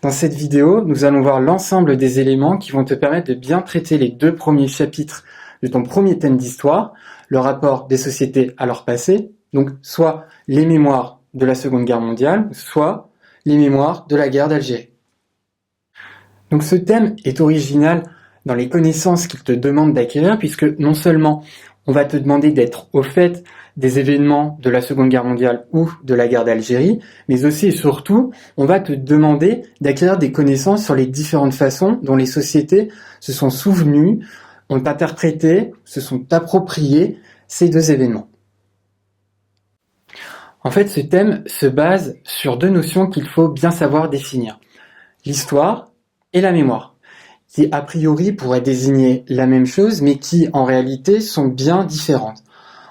Dans cette vidéo, nous allons voir l'ensemble des éléments qui vont te permettre de bien traiter les 2 premiers chapitres de ton premier thème d'histoire, le rapport des sociétés à leur passé, donc soit les mémoires de la Seconde Guerre mondiale, soit les mémoires de la guerre d'Algérie. Donc ce thème est original dans les connaissances qu'il te demande d'acquérir, puisque non seulement on va te demander d'être au fait des événements de la Seconde Guerre mondiale ou de la guerre d'Algérie, mais aussi et surtout, on va te demander d'acquérir des connaissances sur les différentes façons dont les sociétés se sont souvenues, ont interprété, se sont appropriées ces 2 événements. En fait, ce thème se base sur 2 notions qu'il faut bien savoir définir. L'histoire et la mémoire, qui a priori pourraient désigner la même chose, mais qui en réalité sont bien différentes.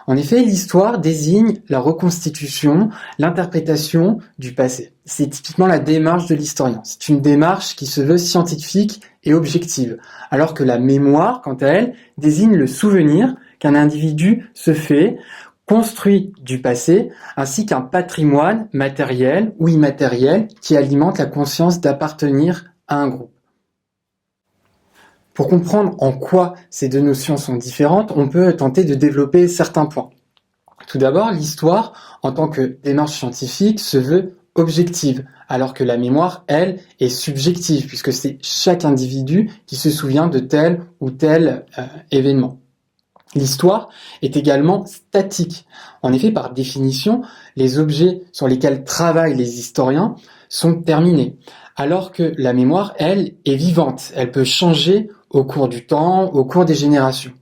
En effet, l'histoire désigne la reconstitution, l'interprétation du passé. C'est typiquement la démarche de l'historien. C'est une démarche qui se veut scientifique et objective, alors que la mémoire, quant à elle, désigne le souvenir qu'un individu se fait, construit du passé, ainsi qu'un patrimoine matériel ou immatériel qui alimente la conscience d'appartenir à un groupe. Pour comprendre en quoi ces 2 notions sont différentes, on peut tenter de développer certains points. Tout d'abord, l'histoire, en tant que démarche scientifique, se veut objective, alors que la mémoire, elle, est subjective, puisque c'est chaque individu qui se souvient de tel ou tel événement. L'histoire est également statique. En effet, par définition, les objets sur lesquels travaillent les historiens sont terminés, alors que la mémoire, elle, est vivante. Elle peut changer au cours du temps, au cours des générations.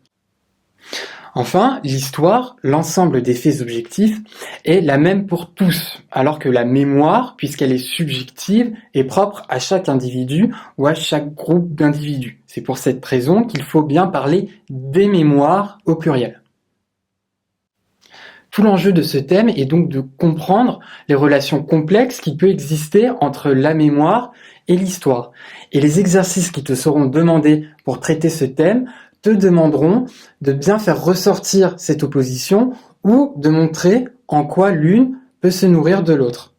Enfin, l'histoire, l'ensemble des faits objectifs, est la même pour tous, alors que la mémoire, puisqu'elle est subjective, est propre à chaque individu ou à chaque groupe d'individus. C'est pour cette raison qu'il faut bien parler des mémoires au pluriel. Tout l'enjeu de ce thème est donc de comprendre les relations complexes qui peuvent exister entre la mémoire et l'histoire. Et les exercices qui te seront demandés pour traiter ce thème te demanderont de bien faire ressortir cette opposition ou de montrer en quoi l'une peut se nourrir de l'autre.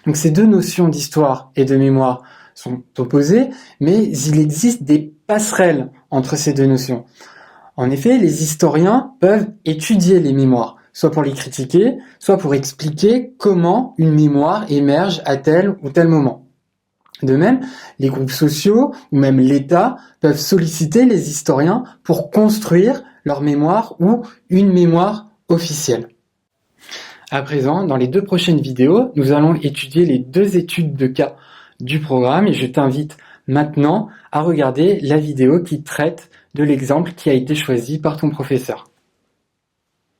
Donc ces 2 notions d'histoire et de mémoire sont opposées, mais il existe des passerelles entre ces 2 notions. En effet, les historiens peuvent étudier les mémoires, soit pour les critiquer, soit pour expliquer comment une mémoire émerge à tel ou tel moment. De même, les groupes sociaux ou même l'État peuvent solliciter les historiens pour construire leur mémoire ou une mémoire officielle. À présent, dans les 2 prochaines vidéos, nous allons étudier les 2 études de cas du programme et je t'invite maintenant à regarder la vidéo qui traite de l'exemple qui a été choisi par ton professeur.